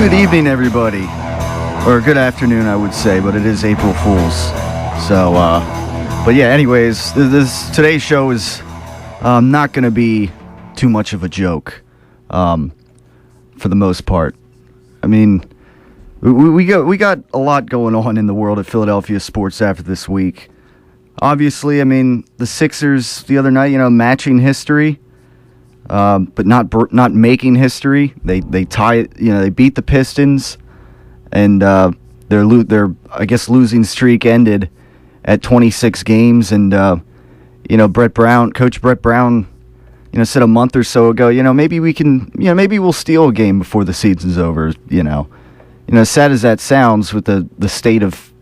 Good evening, everybody. Or good afternoon, I would say, but it is April Fool's. So, but yeah, anyways, today's show is not going to be too much of a joke, for the most part. I mean, we got a lot going on in the world of Philadelphia sports after this week. Obviously, I mean, the Sixers the other night, matching history. But not making history. They they beat the Pistons, and their losing streak ended at 26 games. And Coach Brett Brown, said a month or so ago, maybe we'll steal a game before the season's over. As sad as that sounds, with the state of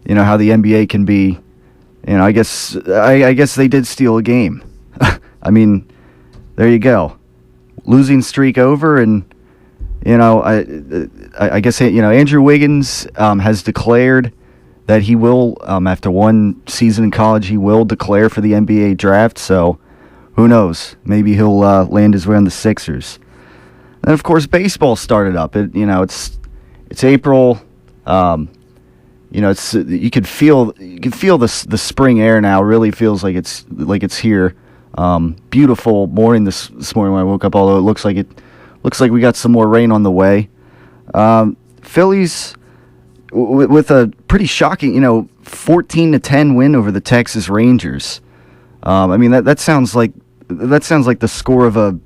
how the NBA can be, I guess they did steal a game. I mean. There you go, losing streak over, and I guess Andrew Wiggins has declared that he will, after one season in college, he will declare for the NBA draft. So who knows? Maybe he'll land his way on the Sixers. And of course, baseball started up. It's April. You could feel the spring air now. Really feels like it's here. Beautiful morning this morning when I woke up, although it looks like we got some more rain on the way. Phillies with a pretty shocking, 14-10 win over the Texas Rangers. I mean that sounds like the score of a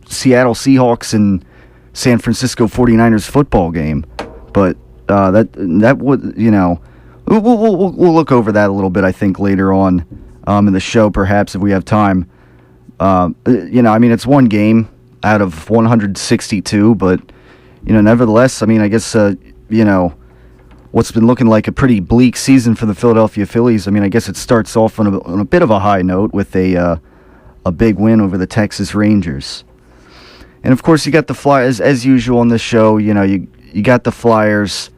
Seattle Seahawks and San Francisco 49ers football game. But that would, we'll look over that a little bit, I think, later on in the show, perhaps, if we have time. I mean, it's one game out of 162, but, nevertheless, I mean, I guess, what's been looking like a pretty bleak season for the Philadelphia Phillies. I mean, I guess it starts off on a bit of a high note with a big win over the Texas Rangers. And, of course, you got the Flyers, as usual on this show, you got the Flyers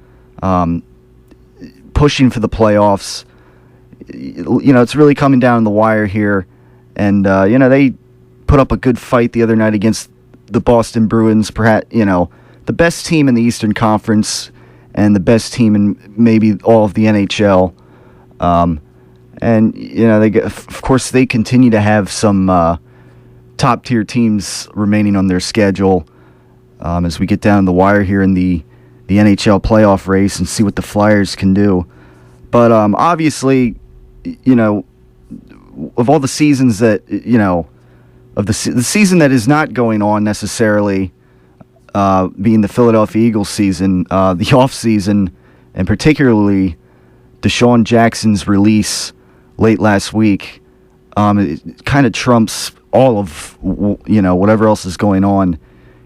pushing for the playoffs. It's really coming down the wire here. And, they put up a good fight the other night against the Boston Bruins, perhaps, the best team in the Eastern Conference and the best team in maybe all of the NHL. Of course, they continue to have some top-tier teams remaining on their schedule as we get down the wire here in the NHL playoff race and see what the Flyers can do. But obviously, of all the seasons that, of the season that is not going on necessarily, being the Philadelphia Eagles season, the off season, and particularly Deshaun Jackson's release late last week, it kind of trumps all of, whatever else is going on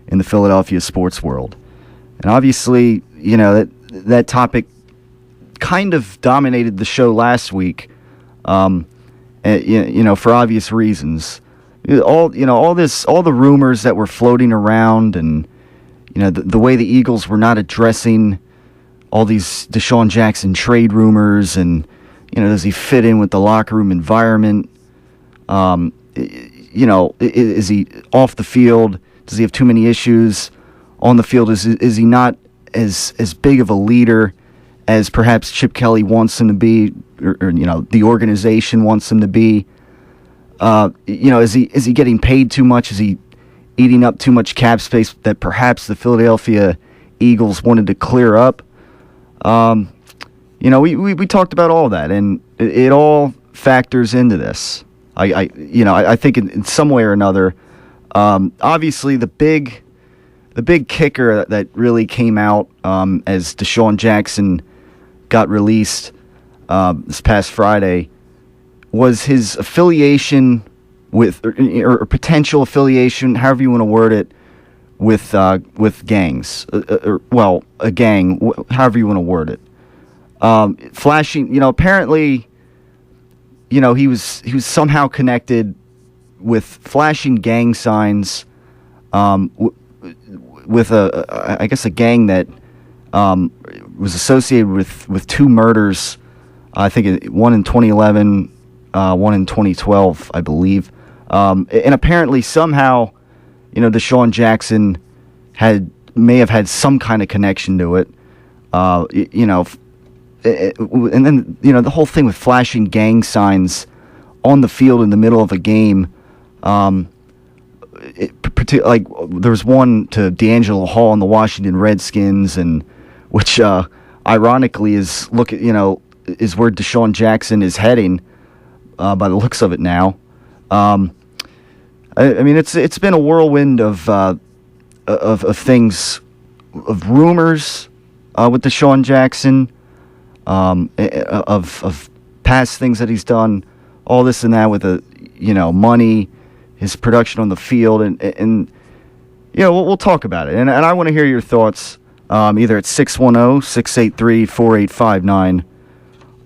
in the Philadelphia sports world. And obviously, that topic kind of dominated the show last week. For obvious reasons, all the rumors that were floating around, and the way the Eagles were not addressing all these Deshaun Jackson trade rumors, and does he fit in with the locker room environment? Is he off the field? Does he have too many issues on the field? Is he not as big of a leader as perhaps Chip Kelly wants him to be, or the organization wants him to be? Is he getting paid too much? Is he eating up too much cap space that perhaps the Philadelphia Eagles wanted to clear up? We talked about all that, and it all factors into this. I think in some way or another. Obviously, the big kicker that really came out as Deshaun Jackson got released this past Friday was his affiliation with, or potential affiliation, however you want to word it, with gangs. A gang, however you want to word it. Flashing, apparently, he was somehow connected with flashing gang signs with a gang that was associated with two murders. I think one in 2011, one in 2012, I believe. And apparently somehow, Deshaun Jackson had may have had some kind of connection to it. And then the whole thing with flashing gang signs on the field in the middle of a game. Like there was one to D'Angelo Hall on the Washington Redskins, and which ironically is is where Deshaun Jackson is heading by the looks of it now. I mean, it's been a whirlwind of things, of rumors with Deshaun Jackson, of past things that he's done, all this and that with money, his production on the field, and we'll talk about it. And I want to hear your thoughts either at 610-683-4859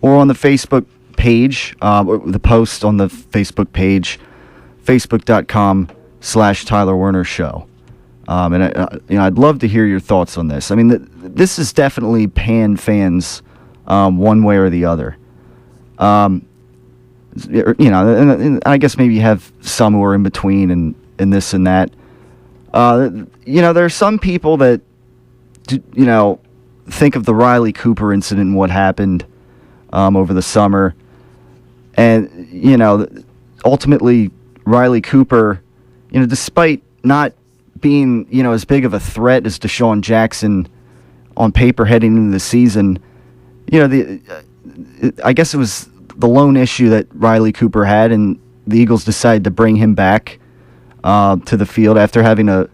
or on the Facebook page, the post on the Facebook page, facebook.com/Tyler Werner Show. And I'd love to hear your thoughts on this. I mean, this is definitely pan fans one way or the other. And I guess maybe you have some who are in between and this and that. There are some people that, think of the Riley Cooper incident and what happened over the summer. And, ultimately, Riley Cooper, despite not being, as big of a threat as Deshaun Jackson on paper heading into the season, I guess it was the lone issue that Riley Cooper had, and the Eagles decided to bring him back to the field after having a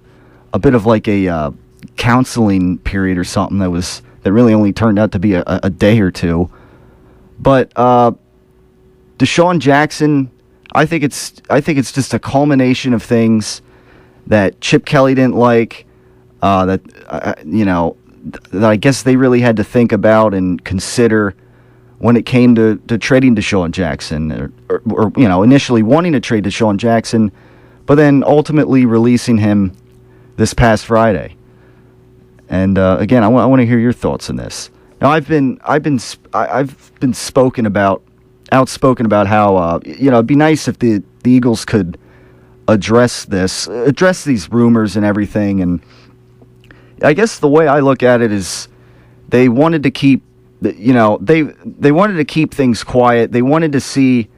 bit of like a counseling period or something that really only turned out to be a day or two. But Deshaun Jackson, I think it's just a culmination of things that Chip Kelly didn't like, that I guess they really had to think about and consider when it came to trading Deshaun Jackson, or initially wanting to trade Deshaun Jackson, but then ultimately releasing him this past Friday. And again, I want to hear your thoughts on this. Now, I've been outspoken about how it'd be nice if the Eagles could address these rumors and everything. And I guess the way I look at it is they wanted to keep they wanted to keep things quiet. They wanted to see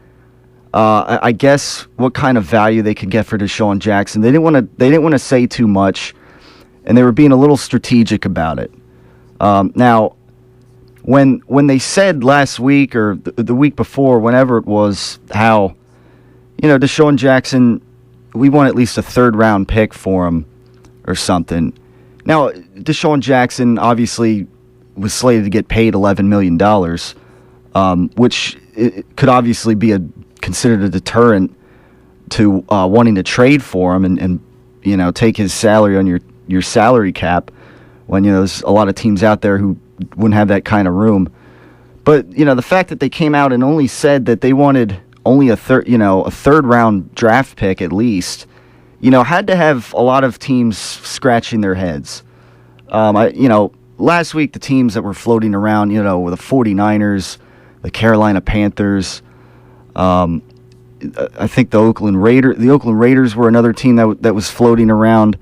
I guess what kind of value they could get for Deshaun Jackson. They didn't want to say too much, and they were being a little strategic about it. Now, when they said last week or the week before, whenever it was, how Deshaun Jackson, we want at least a third-round pick for him or something. Now, Deshaun Jackson obviously was slated to get paid $11 million, which could obviously be considered a deterrent to wanting to trade for him and take his salary on your salary cap when there's a lot of teams out there who wouldn't have that kind of room. But the fact that they came out and only said that they wanted only a third round draft pick at least, had to have a lot of teams scratching their heads. Last week the teams that were floating around, were the 49ers, the Carolina Panthers. I think the Oakland Raiders were another team that was floating around.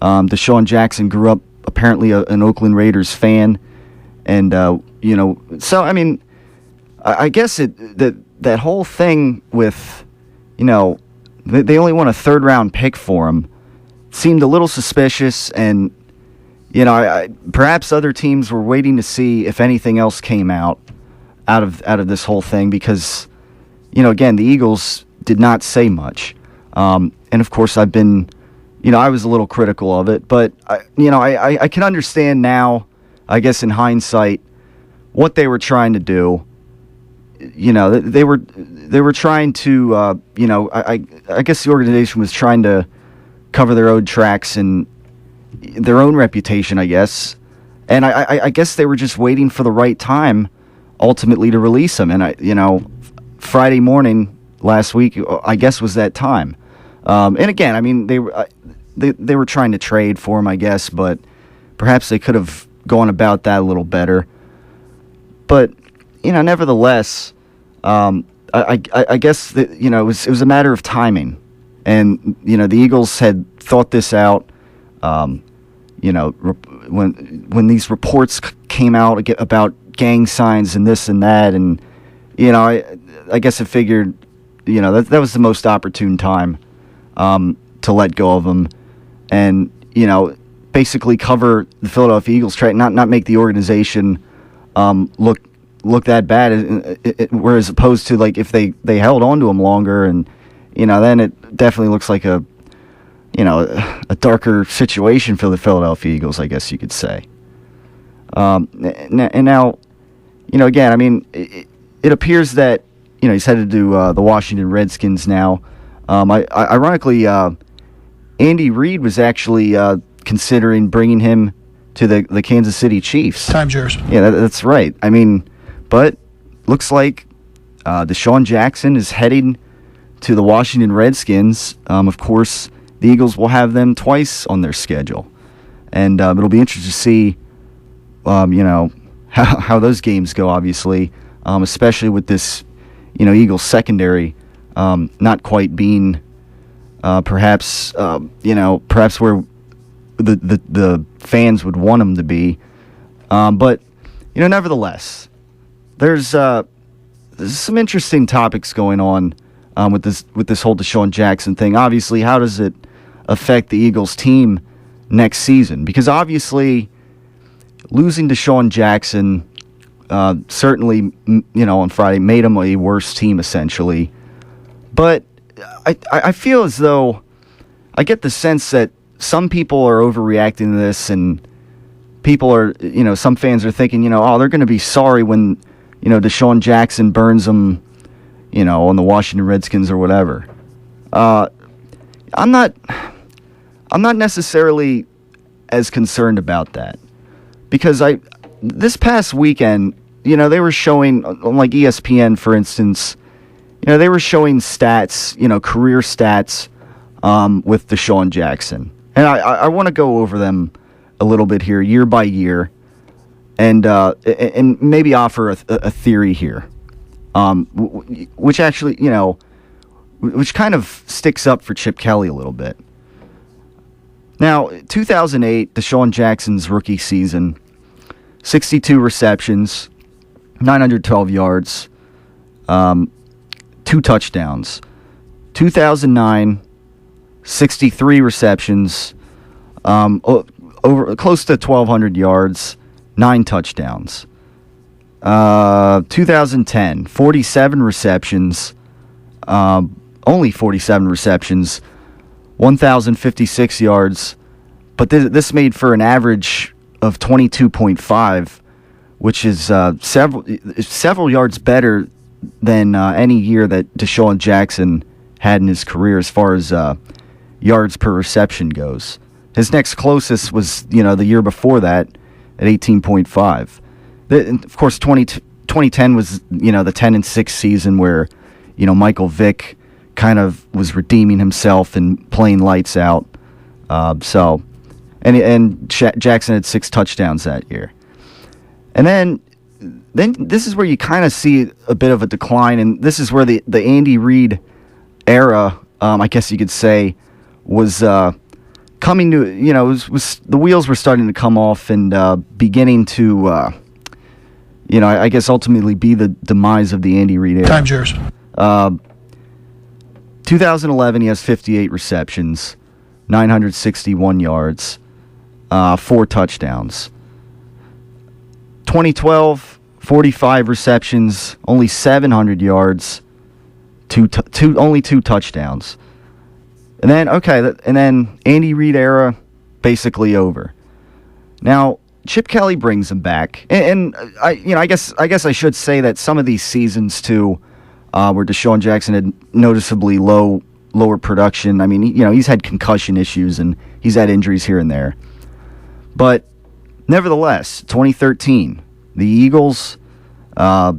Deshaun Jackson grew up apparently an Oakland Raiders fan, and so I mean, I guess that whole thing with they only want a third round pick for him seemed a little suspicious, and perhaps other teams were waiting to see if anything else came out of this whole thing, because again, the Eagles did not say much, and of course I was a little critical of it, but I can understand now, I guess in hindsight, what they were trying to do. They were trying to I guess the organization was trying to cover their own tracks and their own reputation, I guess, and I guess they were just waiting for the right time ultimately to release him. And Friday morning last week, I guess, was that time. And again, I mean, they were trying to trade for him, I guess, but perhaps they could have gone about that a little better. But nevertheless, I guess that it was a matter of timing, and the Eagles had thought this out. when these reports came out about gang signs and this and that, and I guess I figured that was the most opportune time to let go of him, and basically cover the Philadelphia Eagles, try not make the organization look that bad, whereas opposed to like if they held on to him longer, and then it definitely looks like a darker situation for the Philadelphia Eagles, I guess you could say. And now, again, I mean, it appears that he's headed to the Washington Redskins now. Ironically, Andy Reid was actually considering bringing him to the Kansas City Chiefs. Time's yours. Yeah, that's right. I mean, but looks like Deshaun Jackson is heading to the Washington Redskins. Of course, the Eagles will have them twice on their schedule, and it'll be interesting to see, how those games go. Obviously, especially with this, Eagles secondary not quite being perhaps where the fans would want them to be, but nevertheless, there's some interesting topics going on with this whole Deshaun Jackson thing. Obviously, how does it affect the Eagles team next season? Because obviously, losing Deshaun Jackson certainly, on Friday made them a worse team essentially. But I feel as though I get the sense that some people are overreacting to this, and people are, some fans are thinking, they're going to be sorry when, Deshaun Jackson burns them, on the Washington Redskins or whatever. I'm not necessarily as concerned about that, because this past weekend, they were showing on like ESPN, for instance, they were showing stats, career stats with Deshaun Jackson. And I want to go over them a little bit here, year by year, and maybe offer a theory here, which actually, which kind of sticks up for Chip Kelly a little bit. Now, 2008, Deshaun Jackson's rookie season, 62 receptions, 912 yards, 2 touchdowns. 2009, 63 receptions, over close to 1,200 yards, 9 touchdowns. 2010, 47 receptions, only 47 receptions, 1,056 yards, but this made for an average of 22.5, which is several yards better than any year that Deshaun Jackson had in his career as far as yards per reception goes. His next closest was, the year before that at 18.5. Of course, 2010 was, the 10-6 season where, Michael Vick kind of was redeeming himself and playing lights out. And Jackson had 6 touchdowns that year. And then this is where you kind of see a bit of a decline, and this is where the Andy Reid era, I guess you could say, was coming to, was the wheels were starting to come off and beginning to, I guess ultimately be the demise of the Andy Reid era. Time's yours. 2011, he has 58 receptions, 961 yards, 4 touchdowns. 2012, 45 receptions, only 700 yards, only 2 touchdowns. And then Andy Reid era basically over. Now Chip Kelly brings him back, and I guess I should say that some of these seasons too, where Deshaun Jackson had noticeably lower production. I mean, he's had concussion issues and he's had injuries here and there. But nevertheless, 2013, the Eagles,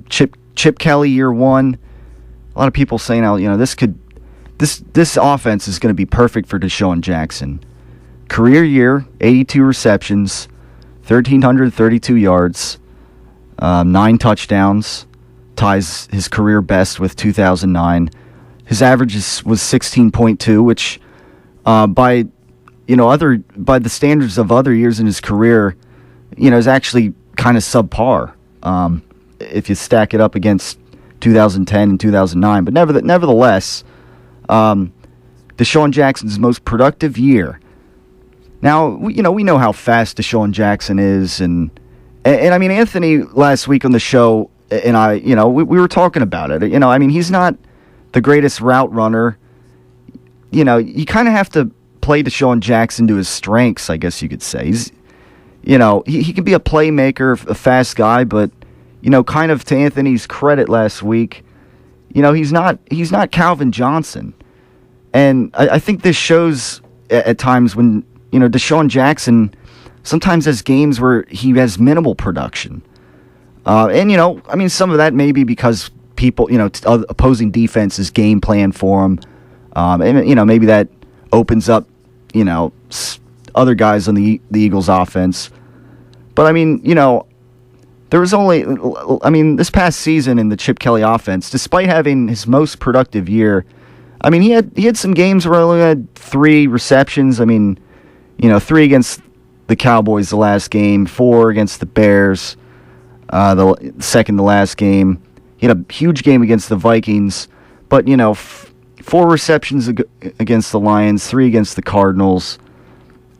Chip Kelly year 1. A lot of people saying now, this offense is going to be perfect for Deshaun Jackson. Career year, 82 receptions, 1,332 yards, 9 touchdowns, ties his career best with 2009. His average was 16.2, which by other by the standards of other years in his career, is actually kind of subpar if you stack it up against 2010 and 2009. But nevertheless, Deshaun Jackson's most productive year. Now, we know how fast Deshaun Jackson is, and I mean, Anthony last week on the show and I, we were talking about it. I mean, he's not the greatest route runner. You kind of have to play Deshaun Jackson to his strengths, I guess you could say. He's, he can be a playmaker, a fast guy, but, kind of to Anthony's credit last week, he's not Calvin Johnson. And I think this shows at times when, Deshaun Jackson sometimes has games where he has minimal production. And, I mean, some of that may be because people, opposing defenses game plan for him. And, maybe that opens up, other guys on the Eagles offense. But, I mean, there was only, this past season in the Chip Kelly offense, despite having his most productive year, I mean, he had some games where he only had 3 receptions. I mean, 3 against the Cowboys the last game, 4 against the Bears the second to last game. He had a huge game against the Vikings, but, 4 receptions against the Lions, 3 against the Cardinals,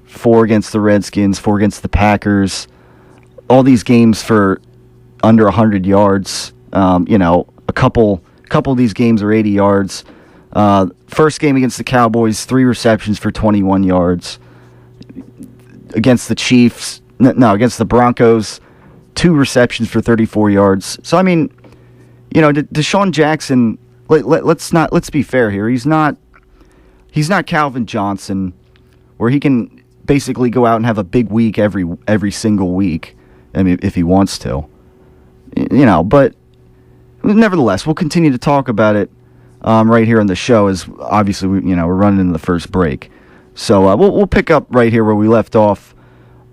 4 against the Redskins, 4 against the Packers. All these games for under 100 yards. A couple of these games are 80 yards. First game against the Cowboys, 3 receptions for 21 yards. Against the Chiefs, against the Broncos, 2 receptions for 34 yards. So, I mean, Deshaun Jackson, let's be fair here. He's not Calvin Johnson, where he can basically go out and have a big week every single week. I mean, if he wants to, but nevertheless, we'll continue to talk about it right here on the show, as obviously we're running into the first break. So we'll pick up right here where we left off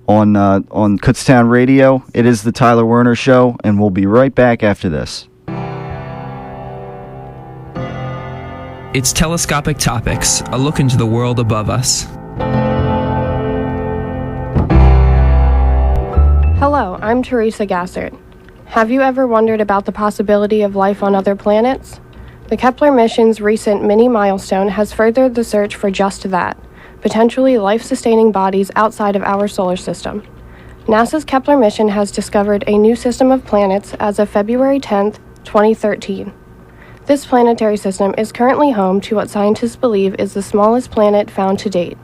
on Kutztown Radio. It is the Tyler Werner Show, and we'll be right back after this. It's Telescopic Topics, a look into the world above us. Hello, I'm Teresa Gassert. Have you ever wondered about the possibility of life on other planets? The Kepler mission's recent mini-milestone has furthered the search for just that, potentially life-sustaining bodies outside of our solar system. NASA's Kepler mission has discovered a new system of planets as of February 10, 2013. This planetary system is currently home to what scientists believe is the smallest planet found to date.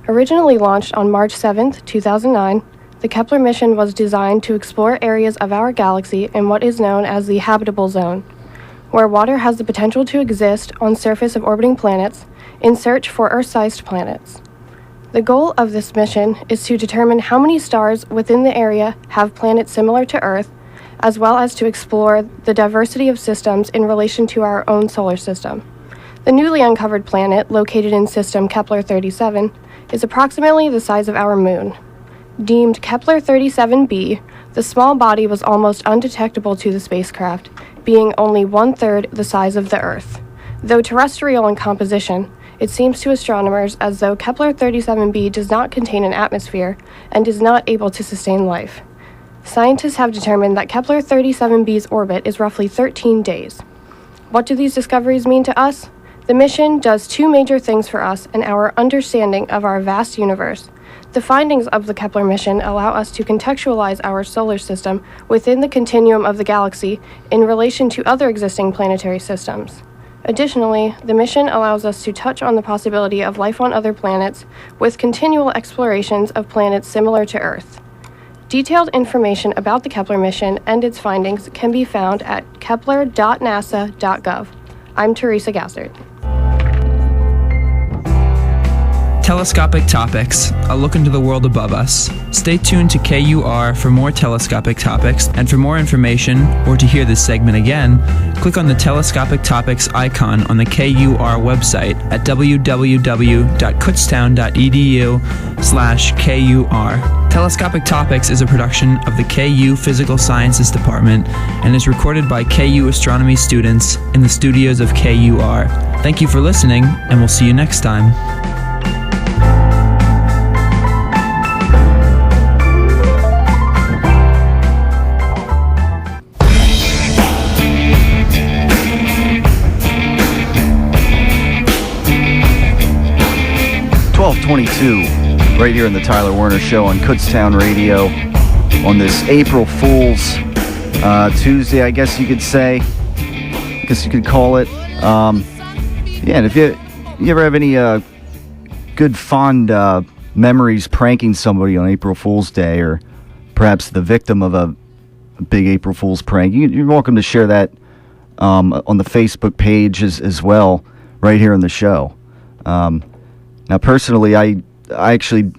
Originally launched on March 7, 2009, the Kepler mission was designed to explore areas of our galaxy in what is known as the habitable zone, where water has the potential to exist on surface of orbiting planets in search for Earth-sized planets. The goal of this mission is to determine how many stars within the area have planets similar to Earth, as well as to explore the diversity of systems in relation to our own solar system. The newly uncovered planet, located in system Kepler-37, is approximately the size of our moon. Deemed Kepler-37b, the small body was almost undetectable to the spacecraft, being only 1/3 the size of the Earth. Though terrestrial in composition, it seems to astronomers as though Kepler-37b does not contain an atmosphere and is not able to sustain life. Scientists have determined that Kepler-37b's orbit is roughly 13 days. What do these discoveries mean to us? The mission does 2 major things for us and our understanding of our vast universe. The findings of the Kepler mission allow us to contextualize our solar system within the continuum of the galaxy in relation to other existing planetary systems. Additionally, the mission allows us to touch on the possibility of life on other planets with continual explorations of planets similar to Earth. Detailed information about the Kepler mission and its findings can be found at kepler.nasa.gov. I'm Teresa Gassert. Telescopic Topics, a look into the world above us. Stay tuned to KUR for more telescopic topics, and for more information, or to hear this segment again, click on the Telescopic Topics icon on the KUR website at www.kutztown.edu/KUR. Telescopic Topics is a production of the KU Physical Sciences Department and is recorded by KU astronomy students in the studios of KUR. Thank you for listening, and we'll see you next time. 6:22, right here in the Tyler Werner Show on Kutztown Radio on this April Fool's Tuesday, I guess you could say. I guess you could call it. Yeah, and if you ever have any good, fond memories pranking somebody on April Fool's Day, or perhaps the victim of a big April Fool's prank, you're welcome to share that on the Facebook page as well, right here in the show. Now, personally, I actually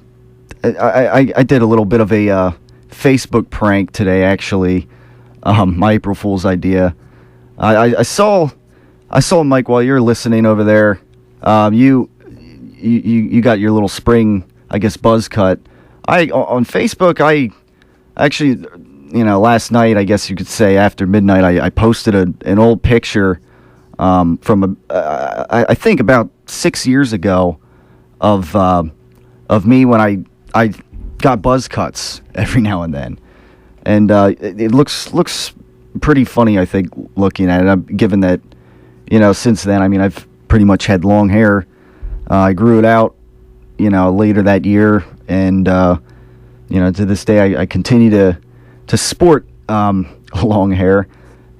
did a little bit of a Facebook prank today. Actually, my April Fool's idea. I saw Mike, while you're listening over there. You got your little spring, I guess, buzz cut. On Facebook, I actually, last night, I guess you could say after midnight, I posted an old picture from I think about 6 years ago of me when I got buzz cuts every now and then, and it looks pretty funny, I think, looking at it. Given that, since then, I mean, I've pretty much had long hair. I grew it out, later that year, and to this day, I continue to sport long hair,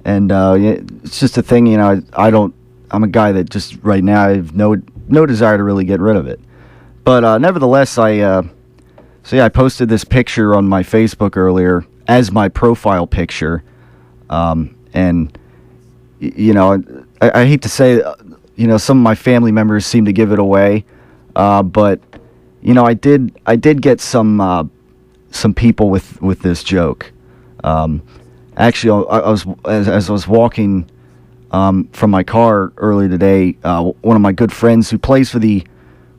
and it's just a thing. I'm a guy that just right now I have no desire to really get rid of it. But nevertheless, I posted this picture on my Facebook earlier as my profile picture, and I hate to say, some of my family members seem to give it away, but I did get some people with this joke. Actually, as I was walking from my car earlier today, one of my good friends who plays for the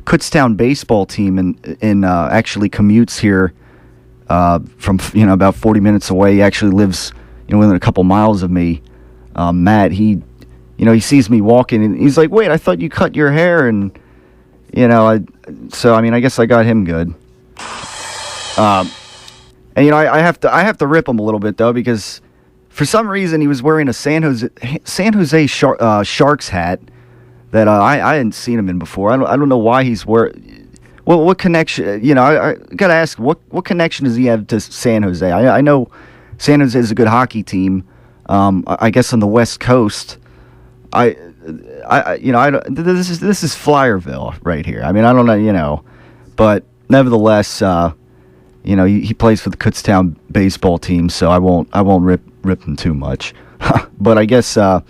Kutztown baseball team and actually commutes here from about 40 minutes away. He actually lives within a couple miles of me. Matt, he sees me walking and he's like, "Wait, I thought you cut your hair," and I guess I got him good. And I have to rip him a little bit though, because for some reason he was wearing a San Jose Sharks hat that I hadn't seen him in before. I don't know why he's wearing. Well, what connection? I gotta ask, what connection does he have to San Jose? I know San Jose is a good hockey team. I guess on the West Coast. This is Flyerville right here. I mean, I don't know, but nevertheless, he plays for the Kutztown baseball team, so I won't rip him too much. But I guess as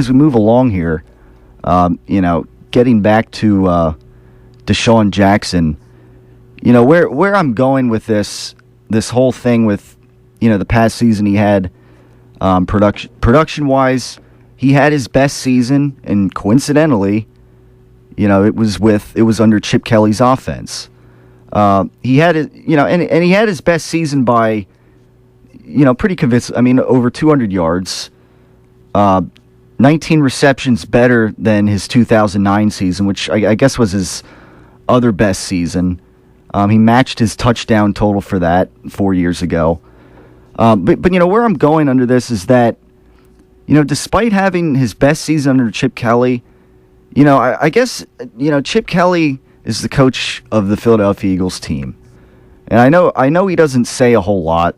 we move along here, getting back to Deshaun Jackson, where I'm going with this whole thing with the past season he had, production wise, he had his best season, and coincidentally, it was under Chip Kelly's offense. He had it, and he had his best season by, pretty convincing. I mean, over 200 yards, 19 receptions better than his 2009 season, which I guess was his other best season. He matched his touchdown total for that 4 years ago. But where I'm going under this is that, despite having his best season under Chip Kelly, I guess, Chip Kelly is the coach of the Philadelphia Eagles team. And I know he doesn't say a whole lot.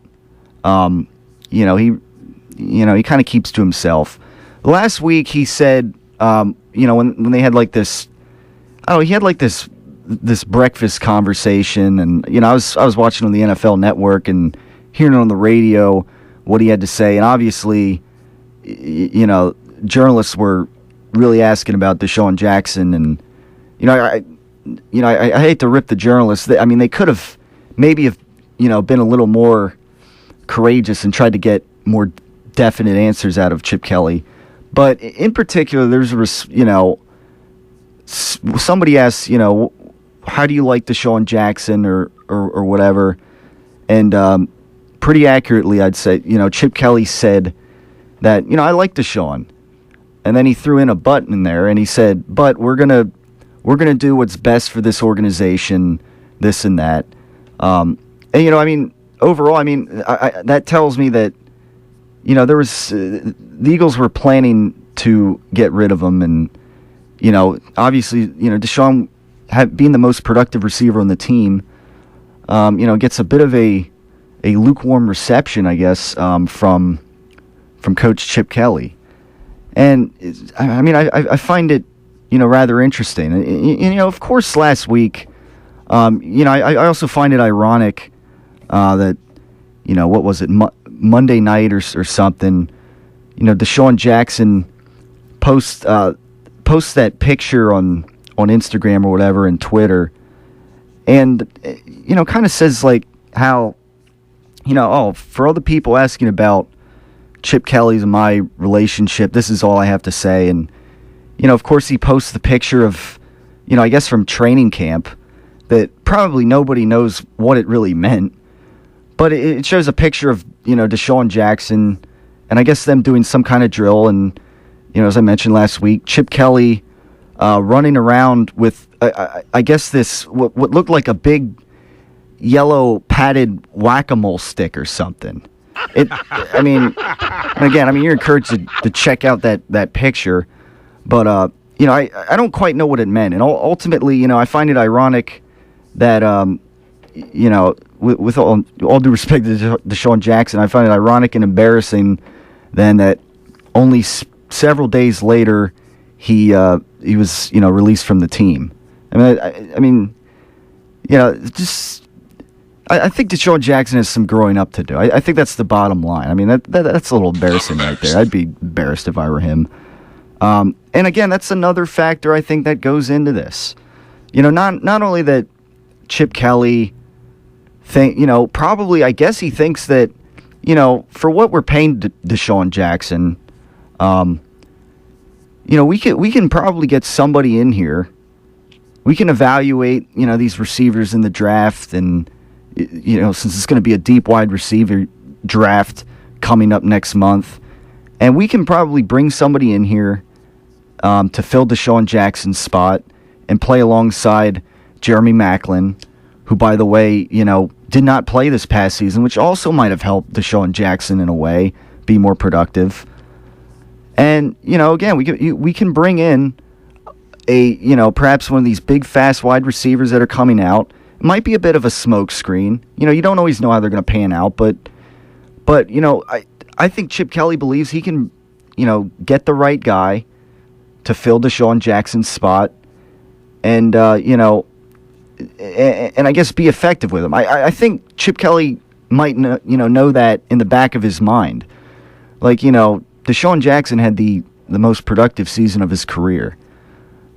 He kind of keeps to himself. Last week he said, when they had like this, he had like this breakfast conversation, and I was watching on the NFL Network and hearing on the radio what he had to say, and obviously, journalists were really asking about Deshaun Jackson, and I hate to rip the journalists. They could have maybe been a little more courageous and tried to get more definite answers out of Chip Kelly. But in particular, somebody asked, how do you like Deshaun Jackson or whatever, and pretty accurately, I'd say, Chip Kelly said that, I like Deshaun, and then he threw in a but in there, and he said, but we're gonna do what's best for this organization, this and that. And overall, that tells me that, there was the Eagles were planning to get rid of him, and obviously, Deshaun being the most productive receiver on the team, gets a bit of a lukewarm reception, I guess, from Coach Chip Kelly. And I find it, rather interesting. And, of course, last week, I also find it ironic that, what was it, Monday night or something, Deshaun Jackson posts that picture on Instagram or whatever and Twitter, and, kind of says, like, how, for all the people asking about Chip Kelly's and my relationship, this is all I have to say. And, of course, he posts the picture of, I guess from training camp that probably nobody knows what it really meant. But it shows a picture of, Deshaun Jackson and I guess them doing some kind of drill. And, as I mentioned last week, Chip Kelly running around with, I guess this, what looked like a big yellow padded whack-a-mole stick or something. Again, you're encouraged to check out that picture. But, I don't quite know what it meant. And ultimately, I find it ironic that, with all due respect to Deshaun Jackson, I find it ironic and embarrassing then that only several days later he was, released from the team. I think Deshaun Jackson has some growing up to do. I think that's the bottom line. I mean, that's a little embarrassing right there. I'd be embarrassed if I were him. And again, that's another factor I think that goes into this. Not only that Chip Kelly probably, I guess he thinks that, for what we're paying Deshaun Jackson, we can probably get somebody in here. We can evaluate, these receivers in the draft, and, since it's going to be a deep wide receiver draft coming up next month, and we can probably bring somebody in here to fill Deshaun Jackson's spot and play alongside Jeremy Maclin, who, by the way, did not play this past season, which also might have helped Deshaun Jackson in a way be more productive. And, again, we can bring in perhaps one of these big, fast wide receivers that are coming out. It might be a bit of a smoke screen. You don't always know how they're going to pan out, but I think Chip Kelly believes he can, get the right guy to fill Deshaun Jackson's spot and, and I guess be effective with him. I think Chip Kelly might know that in the back of his mind. Like, Deshaun Jackson had the most productive season of his career.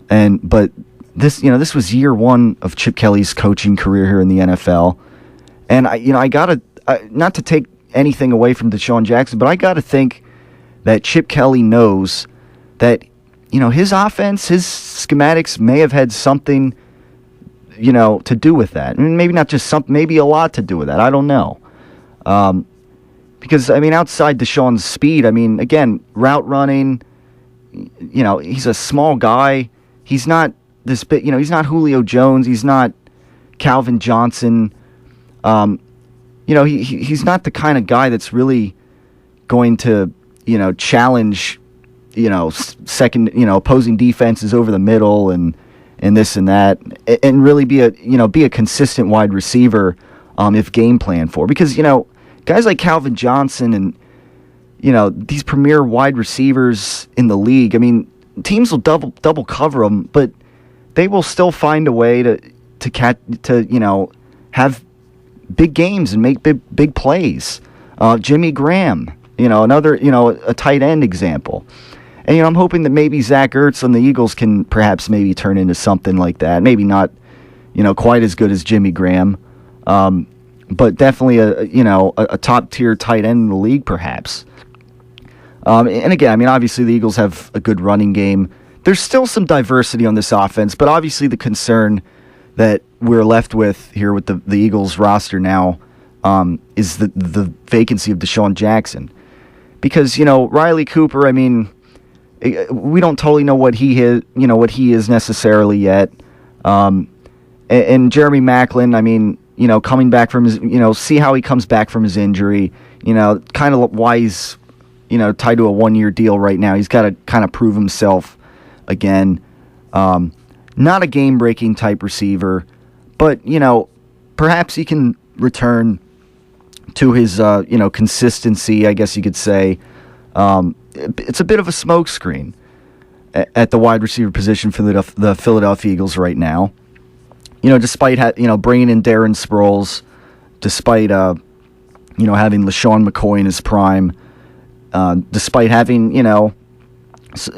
But this was year one of Chip Kelly's coaching career here in the NFL. And I gotta, not to take anything away from Deshaun Jackson, but I gotta think that Chip Kelly knows that, his offense, his schematics may have had something, to do with that. I mean, maybe not just something, maybe a lot to do with that. I don't know. Because, outside Deshaun's speed, again, route running, he's a small guy. He's not this big, he's not Julio Jones. He's not Calvin Johnson. He's not the kind of guy that's really going to, challenge, second, opposing defenses over the middle and this and that, and really be a consistent wide receiver, if game planned for. Because, guys like Calvin Johnson and, these premier wide receivers in the league, teams will double cover them, but they will still find a way to have big games and make big plays. Jimmy Graham, another, a tight end example. And, I'm hoping that maybe Zach Ertz on the Eagles can perhaps maybe turn into something like that. Maybe not, quite as good as Jimmy Graham, but definitely a top-tier tight end in the league perhaps. And again, obviously the Eagles have a good running game. There's still some diversity on this offense, but obviously the concern that we're left with here with the Eagles roster now is the vacancy of Deshaun Jackson. Because, Riley Cooper, we don't totally know what he is necessarily yet. And Jeremy Maclin, coming back from his, see how he comes back from his injury, kind of why he's, tied to a 1-year deal right now. He's got to kind of prove himself again. not a game-breaking type receiver, but, perhaps he can return to his, consistency, I guess you could say. It's a bit of a smokescreen at the wide receiver position for the Philadelphia Eagles right now. Despite bringing in Darren Sproles, despite having LaShawn McCoy in his prime, despite having a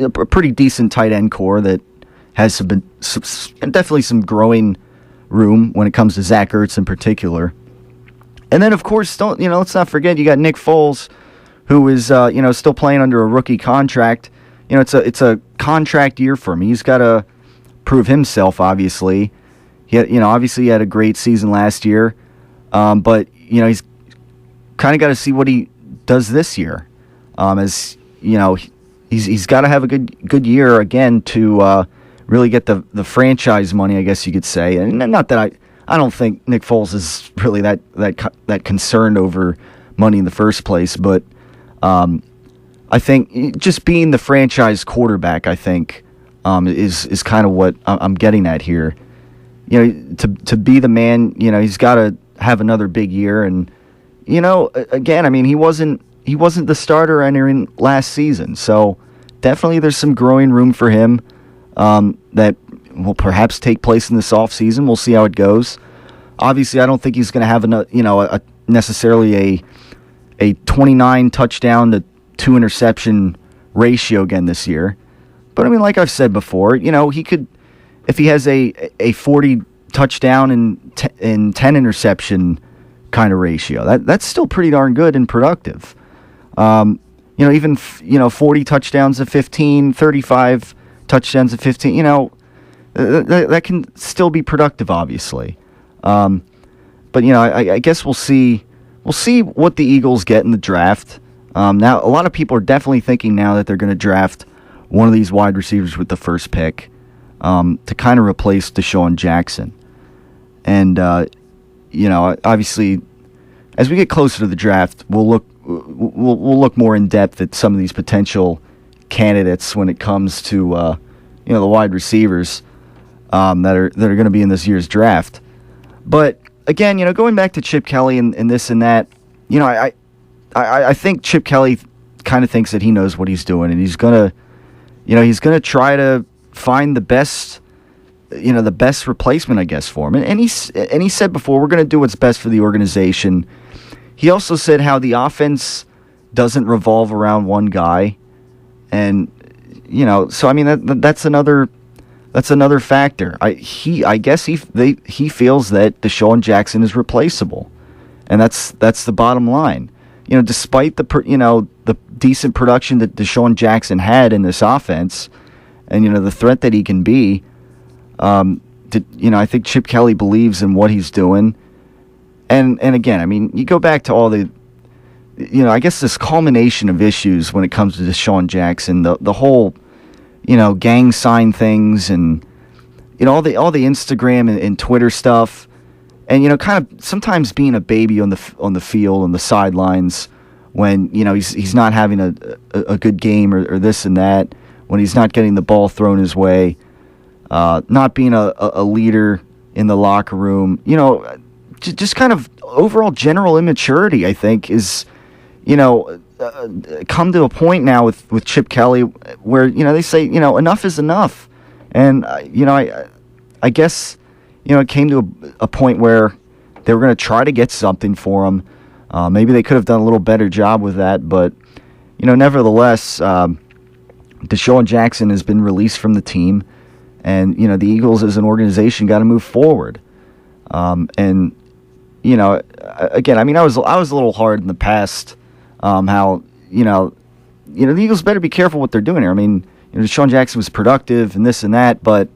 pretty decent tight end core that has definitely some growing room when it comes to Zach Ertz in particular. And then, of course, let's not forget you got Nick Foles, who is still playing under a rookie contract. It's a contract year for him. He's got to prove himself. Obviously, obviously he had a great season last year, but he's kind of got to see what he does this year. As he's got to have a good year again to really get the franchise money, I guess you could say. And not that I don't think Nick Foles is really that concerned over money in the first place, but I think just being the franchise quarterback, I think, is kind of what I'm getting at here. To be the man, he's got to have another big year, and again, I mean, he wasn't the starter entering last season, so definitely there's some growing room for him that will perhaps take place in this offseason. We'll see how it goes. Obviously, I don't think he's going to have necessarily a 29 touchdown to 2 interception ratio again this year. But I mean, like I've said before, he could, if he has a 40 touchdown and 10 interception kind of ratio, that's still pretty darn good and productive. Even 40 touchdowns to 15, 35 touchdowns to 15, that can still be productive, obviously. But I guess we'll see what the Eagles get in the draft. Now, a lot of people are definitely thinking now that they're going to draft one of these wide receivers with the first pick to kind of replace Deshaun Jackson. And obviously, as we get closer to the draft, we'll look more in depth at some of these potential candidates when it comes to the wide receivers that are going to be in this year's draft. But again, going back to Chip Kelly and this and that, I think Chip Kelly kind of thinks that he knows what he's doing, and he's gonna try to find the best replacement, I guess, for him. And he said before, we're gonna do what's best for the organization. He also said how the offense doesn't revolve around one guy, and so I mean that's another factor. I guess he feels that Deshaun Jackson is replaceable, and that's the bottom line. Despite the decent production that Deshaun Jackson had in this offense, and the threat that he can be, I think Chip Kelly believes in what he's doing, and again, I mean, you go back to all the, I guess this culmination of issues when it comes to Deshaun Jackson, the whole, gang sign things, and all the Instagram and Twitter stuff. And kind of sometimes being a baby on the field, on the sidelines, when he's not having a good game or this and that, when he's not getting the ball thrown his way, not being a leader in the locker room, just kind of overall general immaturity, I think, is come to a point now with Chip Kelly where they say enough is enough, and I guess. It came to a point where they were going to try to get something for him. Maybe they could have done a little better job with that, but nevertheless, Deshaun Jackson has been released from the team, and the Eagles as an organization got to move forward. And again, I mean, I was a little hard in the past. How the Eagles better be careful what they're doing here. I mean, Deshaun Jackson was productive and this and that, but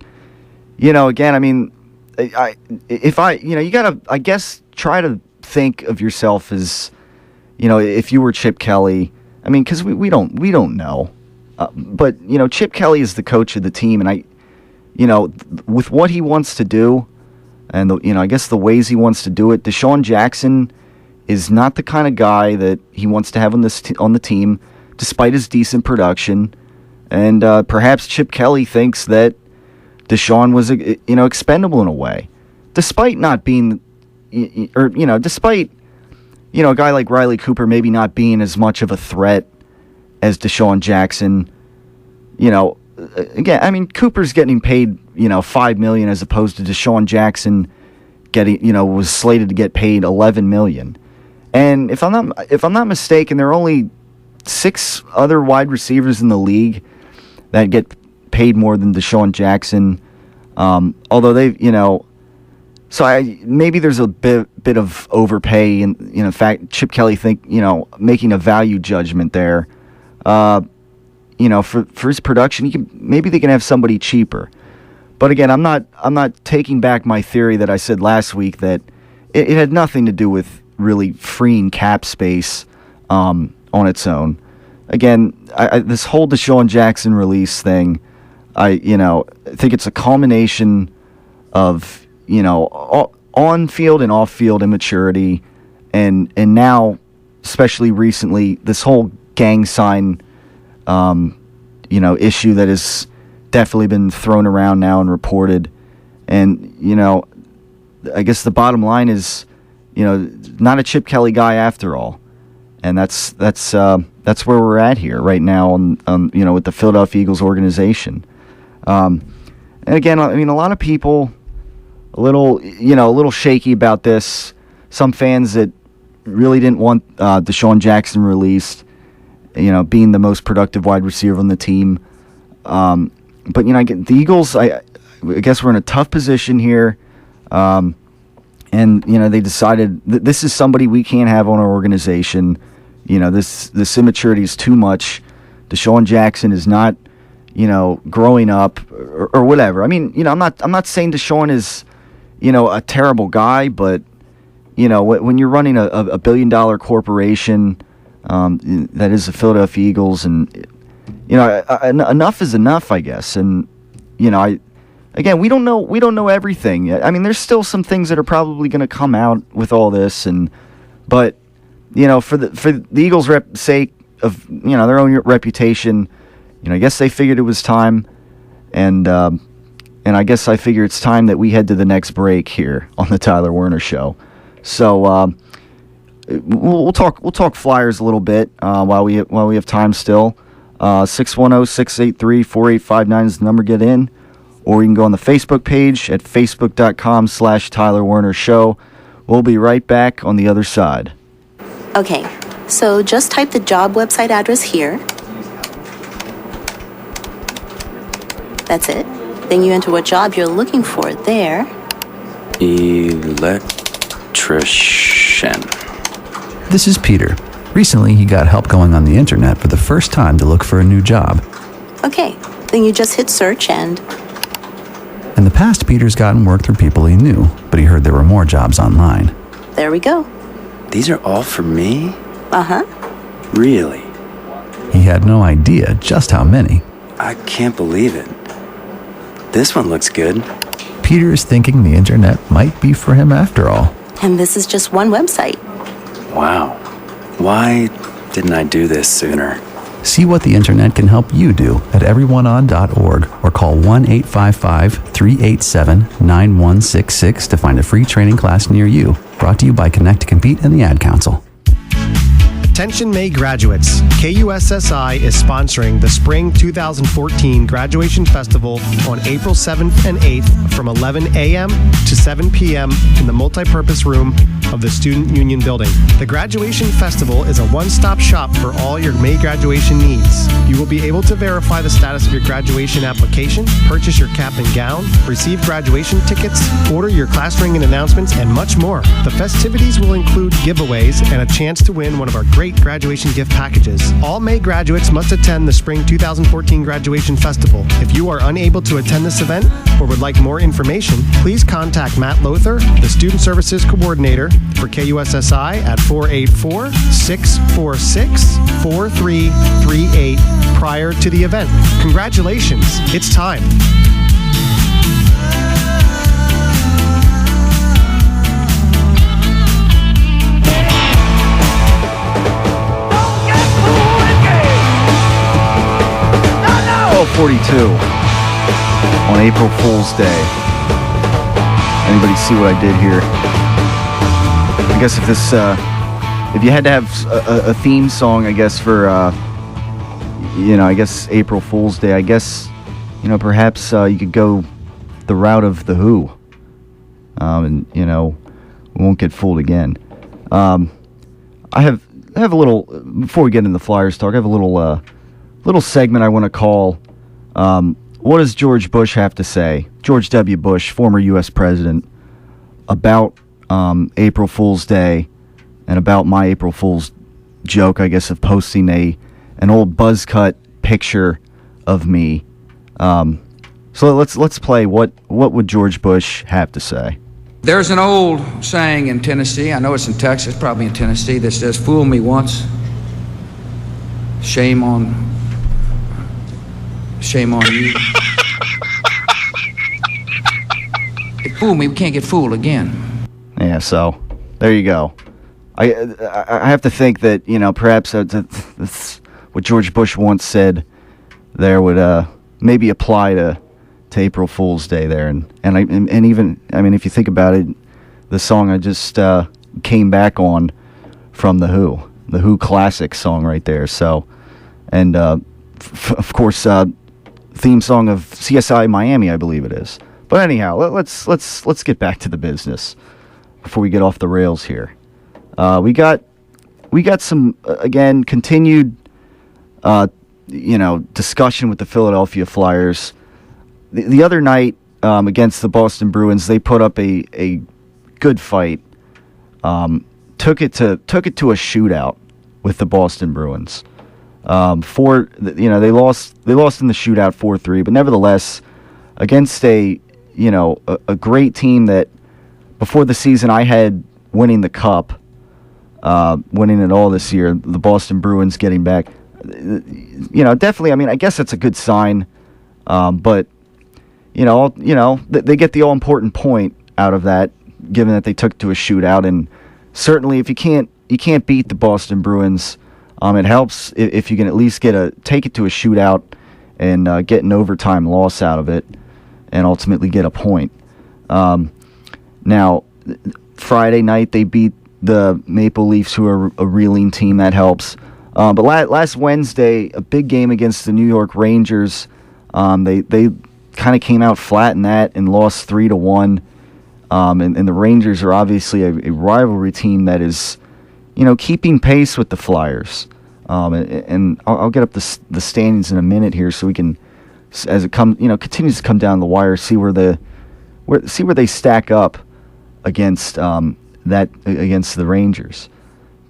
again, I mean. You gotta, I guess, try to think of yourself as, if you were Chip Kelly. I mean, because we don't know, but Chip Kelly is the coach of the team, and with what he wants to do, and I guess the ways he wants to do it, Deshaun Jackson is not the kind of guy that he wants to have on the team, despite his decent production, and perhaps Chip Kelly thinks that Deshaun was, expendable in a way, despite not being, despite, a guy like Riley Cooper maybe not being as much of a threat as Deshaun Jackson. Again, I mean, Cooper's getting paid, $5 million as opposed to Deshaun Jackson getting, was slated to get paid $11 million. And if I'm not mistaken, there are only 6 other wide receivers in the league that get paid more than Deshaun Jackson. Although they've, maybe there's a bit of overpay, and in fact, Chip Kelly making a value judgment there. For his production, maybe they can have somebody cheaper. But again, I'm not taking back my theory that I said last week that it had nothing to do with really freeing cap space on its own. Again, this whole Deshaun Jackson release thing, I think it's a culmination of on-field and off-field immaturity, and now, especially recently, this whole gang sign issue that has definitely been thrown around now and reported. And I guess the bottom line is, not a Chip Kelly guy after all. And that's where we're at here right now on with the Philadelphia Eagles organization. And again, I mean, a lot of people a little shaky about this. Some fans that really didn't want Deshaun Jackson released, being the most productive wide receiver on the team. But the Eagles, I guess we're in a tough position here. And they decided that this is somebody we can't have on our organization. This immaturity is too much. Deshaun Jackson is not, growing up or whatever. I mean, I'm not saying Deshaun is, a terrible guy, but when you're running a $1 billion corporation, that is the Philadelphia Eagles, and enough is enough, I guess. And we don't know everything. I mean, there's still some things that are probably going to come out with all this, but for the Eagles' sake of their own reputation, I guess they figured it was time, and I guess I figure it's time that we head to the next break here on the Tyler Werner Show. So we'll talk Flyers a little bit while we have time still. 610-683-4859 is the number to get in, or you can go on the Facebook page at facebook.com/Tyler Werner Show. We'll be right back on the other side. Okay, so just type the job website address here. That's it. Then you enter what job you're looking for there. Electrician. This is Peter. Recently, he got help going on the internet for the first time to look for a new job. Okay, then you just hit search and... In the past, Peter's gotten work through people he knew, but he heard there were more jobs online. There we go. These are all for me? Uh-huh. Really? He had no idea just how many. I can't believe it. This one looks good. Peter is thinking the internet might be for him after all. And this is just one website. Wow. Why didn't I do this sooner? See what the internet can help you do at everyoneon.org or call 1-855-387-9166 to find a free training class near you. Brought to you by Connect to Compete and the Ad Council. Attention May graduates, KUSSI is sponsoring the Spring 2014 Graduation Festival on April 7th and 8th from 11 a.m. to 7 p.m. in the multipurpose room of the Student Union Building. The Graduation Festival is a one-stop shop for all your May graduation needs. You will be able to verify the status of your graduation application, purchase your cap and gown, receive graduation tickets, order your class ring and announcements, and much more. The festivities will include giveaways and a chance to win one of our great graduation gift packages. All May graduates must attend the Spring 2014 Graduation Festival. If you are unable to attend this event or would like more information, please contact Matt Lothar, the Student Services Coordinator for KUSSI at 484-646-4338 prior to the event. Congratulations, it's time. Oh, 42. on April Fool's Day. Anybody see what I did here? I guess if you had to have a theme song, I guess for I guess April Fool's Day, I guess perhaps you could go the route of the Who, and we won't get fooled again. I have a little, before we get into the Flyers talk, I have a little segment I want to call, what does George Bush have to say, George W. Bush, former U.S. President, about April Fool's Day and about my April Fool's joke, I guess, of posting an old buzz cut picture of me. So let's play what would George Bush have to say. There's an old saying in Tennessee, I know it's in Texas, probably in Tennessee, that says, "Fool me once, shame on you." Fool me, we can't get fooled again. Yeah, so there you go. I have to think that perhaps that's what George Bush once said there would maybe apply to April Fool's Day there, and even if you think about it, the song I just came back on from the Who classic song right there. So, and of course, theme song of CSI Miami, I believe it is. But anyhow, let's get back to the business before we get off the rails here. We got some again continued discussion with the Philadelphia Flyers. The other night against the Boston Bruins, they put up a good fight. Took it to a shootout with the Boston Bruins. They lost in the shootout 4-3, but nevertheless, against a great team that before the season I had winning the cup, winning it all this year. The Boston Bruins getting back, definitely. I guess that's a good sign, but. They get the all-important point out of that, given that they took it to a shootout. And certainly, if you can't beat the Boston Bruins, it helps if you can at least take it to a shootout and get an overtime loss out of it, and ultimately get a point. Now, Friday night they beat the Maple Leafs, who are a reeling team. That helps. But last Wednesday, a big game against the New York Rangers. They kind of came out flat in that and lost 3-1. And the Rangers are obviously a rivalry team that is, keeping pace with the Flyers. And I'll get up the standings in a minute here, so we can, as it continues to come down the wire, see where they stack up against against the Rangers.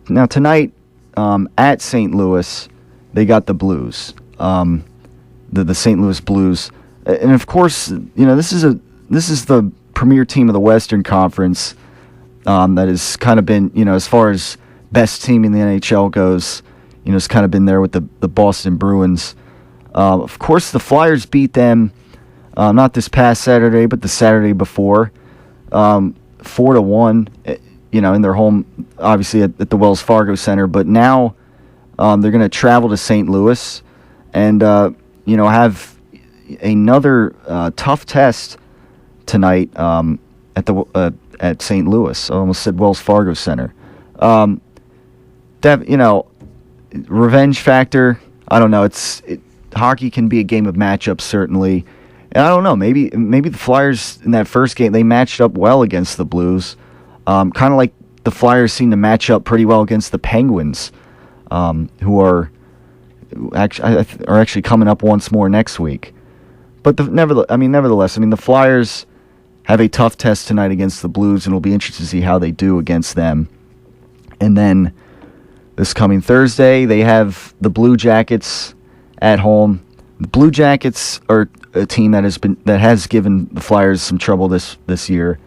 Now tonight, at St. Louis, they got the Blues, the St. Louis Blues. And of course, this is the premier team of the Western Conference that has kind of been, as far as best team in the NHL goes, it's kind of been there with the Boston Bruins. Of course, the Flyers beat them not this past Saturday, but the Saturday before, 4-1. In their home, obviously at the Wells Fargo Center. But now they're going to travel to St. Louis and have another tough test tonight at St. Louis. I almost said Wells Fargo Center. Revenge factor. I don't know. Hockey can be a game of matchups, certainly. And I don't know. Maybe the Flyers in that first game, they matched up well against the Blues. Kind of like the Flyers seem to match up pretty well against the Penguins, who are actually coming up once more next week. But nevertheless, the Flyers have a tough test tonight against the Blues, and it'll be interesting to see how they do against them. And then this coming Thursday, they have the Blue Jackets at home. The Blue Jackets are a team that has given the Flyers some trouble this year.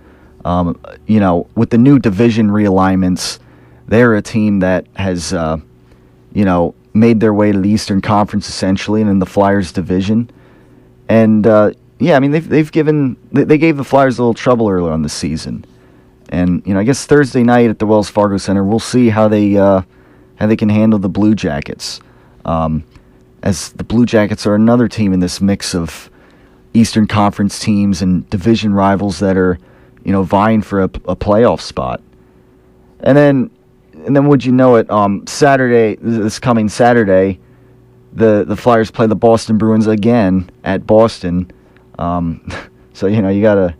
With the new division realignments, they're a team that has made their way to the Eastern Conference essentially, and in the Flyers division. And they gave the Flyers a little trouble earlier on the season, and I guess Thursday night at the Wells Fargo Center, we'll see how they can handle the Blue Jackets, as the Blue Jackets are another team in this mix of Eastern Conference teams and division rivals that are, vying for a playoff spot. And then would you know it, this coming Saturday, the Flyers play the Boston Bruins again at Boston. So you got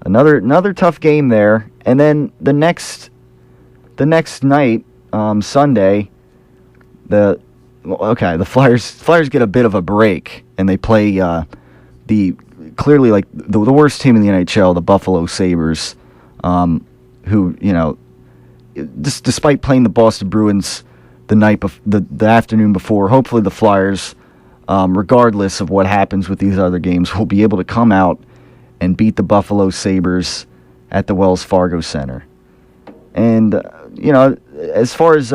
another tough game there. And then the next night, Sunday, the Flyers get a bit of a break, and they play the worst team in the NHL, the Buffalo Sabres, who despite playing the Boston Bruins the afternoon before, hopefully the Flyers, regardless of what happens with these other games, will be able to come out and beat the Buffalo Sabres at the Wells Fargo Center. And as far as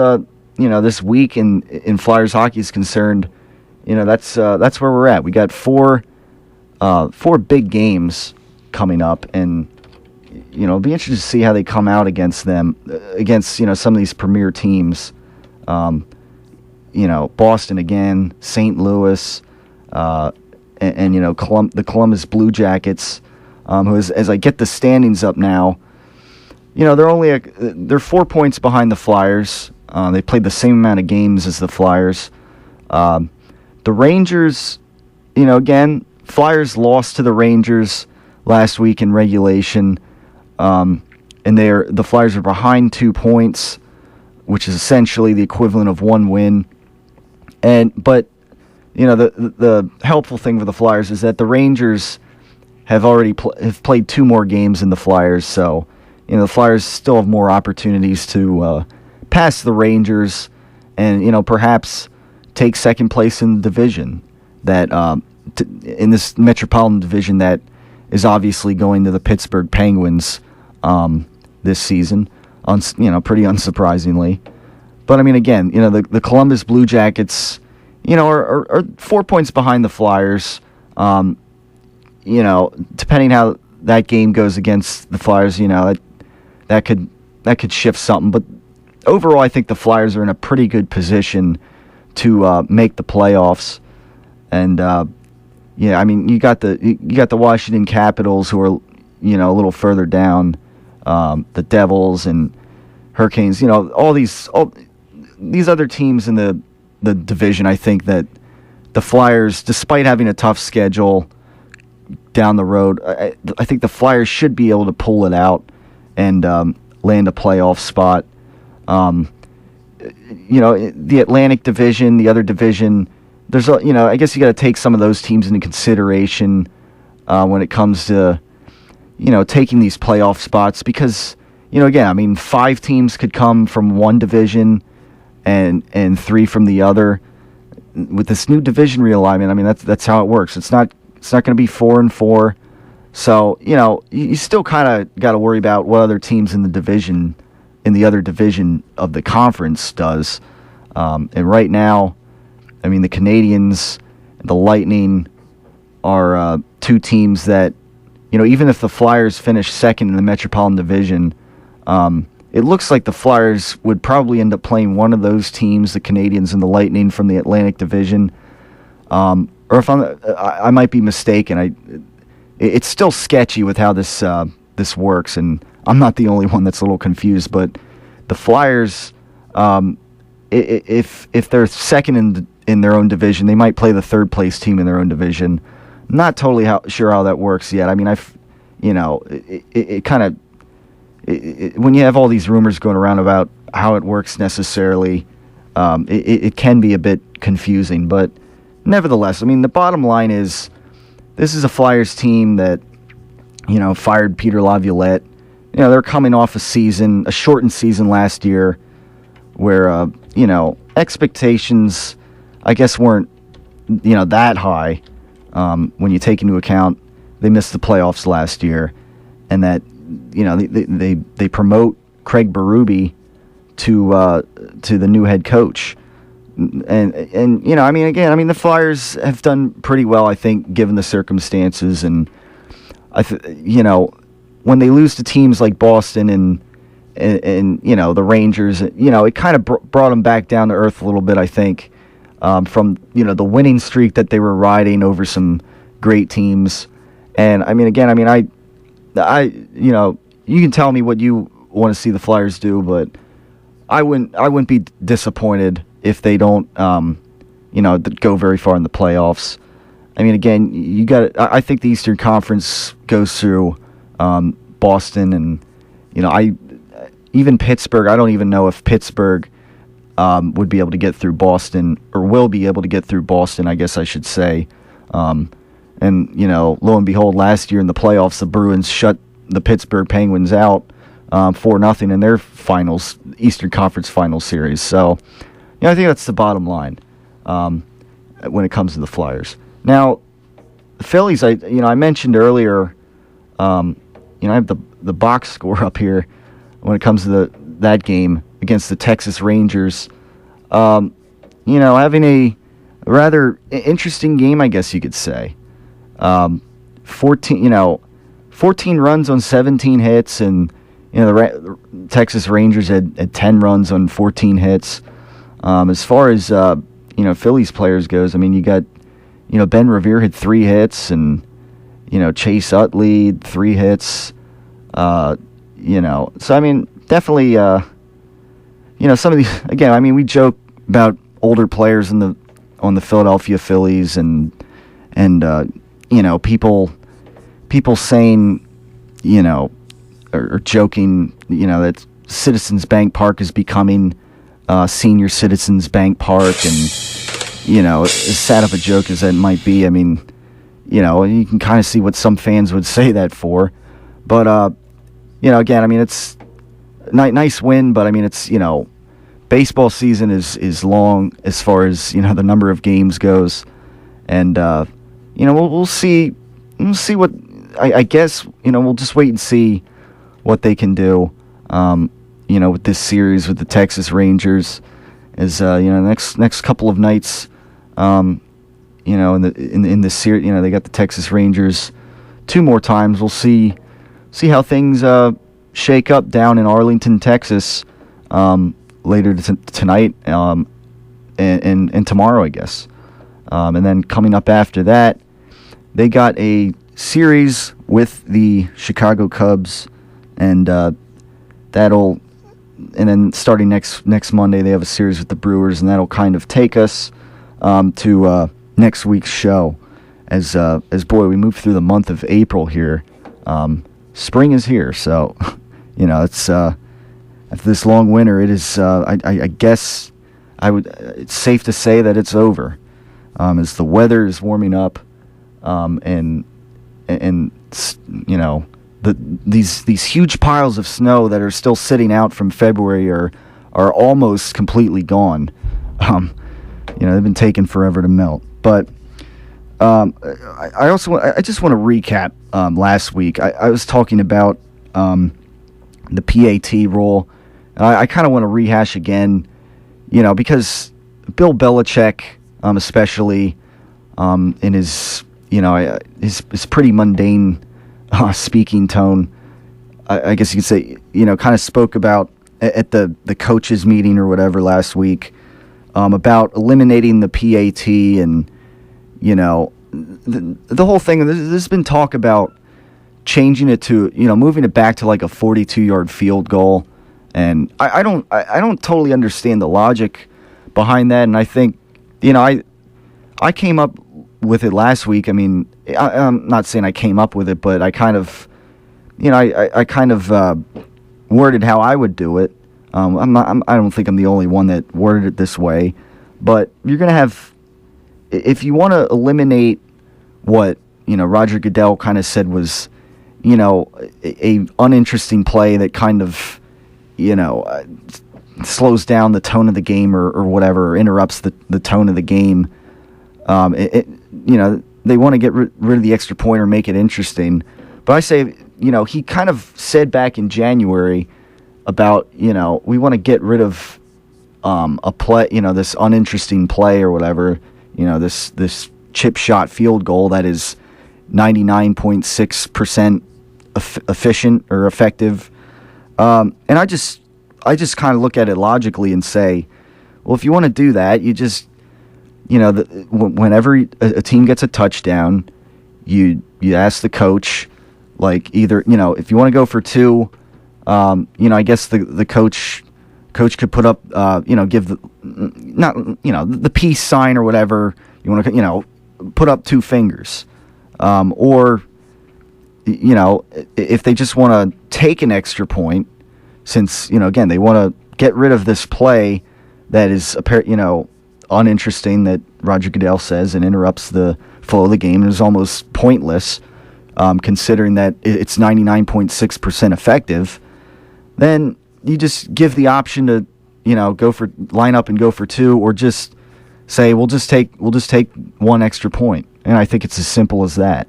this week in Flyers hockey is concerned, that's where we're at. We got four big games coming up, and it'll be interesting to see how they come out against some of these premier teams. Boston again, St. Louis, and the Columbus Blue Jackets, who as I get the standings up now, they're 4 points behind the Flyers. They played the same amount of games as the Flyers. The Rangers, again, Flyers lost to the Rangers last week in regulation, and the Flyers are behind 2 points, which is essentially the equivalent of one win. But the helpful thing for the Flyers is that the Rangers have already played 2 more games than the Flyers, so the Flyers still have more opportunities to pass the Rangers and perhaps take second place in the division in this Metropolitan Division that is obviously going to the Pittsburgh Penguins this season, pretty unsurprisingly. But I mean, again, the Columbus Blue Jackets, are 4 points behind the Flyers. Depending how that game goes against the Flyers, that could shift something. But overall, I think the Flyers are in a pretty good position to make the playoffs. And you got the Washington Capitals, who are a little further down, the Devils and Hurricanes. All these other teams in the division. I think that the Flyers, despite having a tough schedule down the road, I think the Flyers should be able to pull it out and land a playoff spot. The Atlantic Division, the other division, there's I guess you got to take some of those teams into consideration when it comes to taking these playoff spots, because again, I mean, 5 teams could come from one division and 3 from the other. With this new division realignment, I mean, that's how it works. It's not going to be 4 and 4. So, you still kind of got to worry about what other teams in the other division of the conference does. And right now, I mean, the Canadiens and the Lightning are 2 teams that, even if the Flyers finish second in the Metropolitan Division, it looks like the Flyers would probably end up playing one of those teams, the Canadiens and the Lightning from the Atlantic Division. Or if I might be mistaken. It's still sketchy with how this works, and I'm not the only one that's a little confused. But the Flyers, if they're second in their own division, they might play the third place team in their own division. Not totally sure how that works yet. I mean, it kind of, when you have all these rumors going around about how it works necessarily, it can be a bit confusing. But nevertheless, I mean, the bottom line is, this is a Flyers team that, fired Peter Laviolette. They're coming off a shortened season last year where, expectations, I guess, weren't, that high when you take into account they missed the playoffs last year, and that, they promote Craig Berube to the new head coach. And the Flyers have done pretty well, I think, given the circumstances. And when they lose to teams like Boston and the Rangers, it kind of brought them back down to earth a little bit, I think, from the winning streak that they were riding over some great teams. And I mean, again, you can tell me what you want to see the Flyers do, but I wouldn't be disappointed if they don't, go very far in the playoffs. I mean, again, I think the Eastern Conference goes through Boston, and even Pittsburgh. I don't even know if Pittsburgh would be able to get through Boston, or will be able to get through Boston, I guess I should say. And lo and behold, last year in the playoffs, the Bruins shut the Pittsburgh Penguins out 4-0 in their Eastern Conference Finals series. So, I think that's the bottom line when it comes to the Flyers. Now, the Phillies, I mentioned earlier, I have the box score up here when it comes to that game against the Texas Rangers. Having a rather interesting game, I guess you could say. 14 runs on 17 hits, and the Texas Rangers had 10 runs on 14 hits. As far as Phillies players goes, I mean, you got Ben Revere had 3 hits, and Chase Utley 3 hits. So I mean, definitely some of these, again, I mean, we joke about older players on the Philadelphia Phillies, and people saying, or joking, that Citizens Bank Park is becoming Senior Citizens Bank Park, and as sad of a joke as that might be, I mean, you can kind of see what some fans would say that for, but again, I mean, it's nice win, but I mean, it's baseball season is long as far as the number of games goes, and we'll see what I guess we'll just wait and see what they can do with this series with the Texas Rangers, as next couple of nights, in the series, they got the Texas Rangers 2 more times. We'll see how things shake up down in Arlington, Texas, later tonight and tomorrow, I guess. And then coming up after that, they got a series with the Chicago Cubs, and then starting next Monday, they have a series with the Brewers, and that'll kind of take us to next week's show. As boy, we move through the month of April here. Spring is here, so it's after this long winter, it is. I guess it's safe to say that it's over, as the weather is warming up, and these huge piles of snow that are still sitting out from February are almost completely gone. They've been taking forever to melt. But I just want to recap last week. I was talking about the PAT rule. I kind of want to rehash again, because Bill Belichick, especially in his pretty mundane speaking tone, I guess you could say, kind of spoke about at the coaches meeting or whatever last week, about eliminating the PAT, and the whole thing. There's been talk about changing it to moving it back to like a 42-yard field goal, and I don't totally understand the logic behind that. And I think I came up with it last week. I mean, I'm not saying I came up with it, but I kind of worded how I would do it. I don't think I'm the only one that worded it this way, but you're gonna have, if you want to eliminate what Roger Goodell kind of said was a uninteresting play that kind of slows down the tone of the game or whatever, or interrupts the tone of the game. They want to get rid of the extra point or make it interesting. But I say, he kind of said back in January about, we want to get rid of a play, this uninteresting play or whatever, this chip shot field goal that is 99.6% efficient or effective. And I just kind of look at it logically and say, well, if you want to do that, you just, whenever a team gets a touchdown, you ask the coach, like, either, if you want to go for 2, I guess the coach could put up, give the peace sign or whatever. You want to, put up 2 fingers. Or, if they just want to take an extra point, since, again, they want to get rid of this play that is, uninteresting, that Roger Goodell says, and interrupts the flow of the game and is almost pointless, considering that it's 99.6% effective, then you just give the option to, line up and go for 2, or just say, we'll just take 1 extra point. And I think it's as simple as that.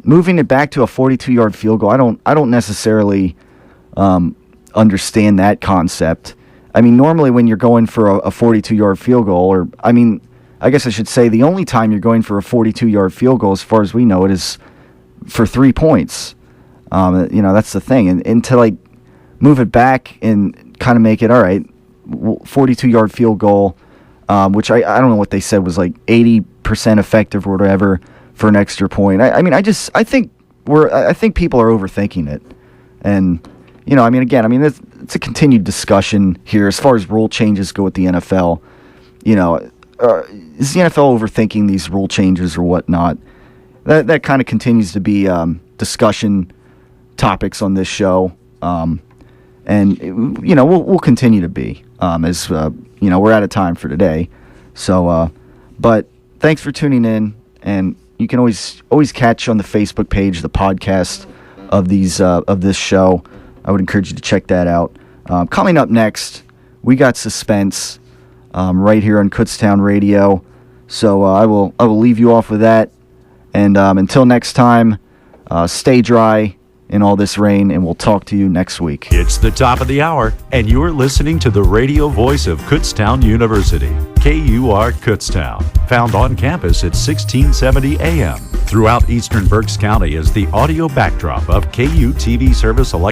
Moving it back to a 42-yard field goal, I don't necessarily understand that concept. I mean, normally when you're going for a 42-yard field goal, I guess I should say the only time you're going for a 42-yard field goal, as far as we know it, is for 3 points. That's the thing. And to, move it back and kind of make it, all right, 42-yard field goal, which I don't know what they said was 80% effective or whatever for an extra point. I think people are overthinking it. And, it's a continued discussion here as far as rule changes go with the NFL. Is the NFL overthinking these rule changes or whatnot? That kind of continues to be discussion topics on this show. And we'll continue to be, as we're out of time for today. So, but thanks for tuning in, and you can always catch on the Facebook page the podcast of this show. I would encourage you to check that out. Coming up next, we got Suspense right here on Kutztown Radio. So I will leave you off with that, and until next time, stay dry in all this rain, and we'll talk to you next week. It's the top of the hour, and you're listening to the radio voice of Kutztown University, KUR Kutztown, found on campus at 1670 AM. Throughout eastern Berks County is the audio backdrop of KU TV service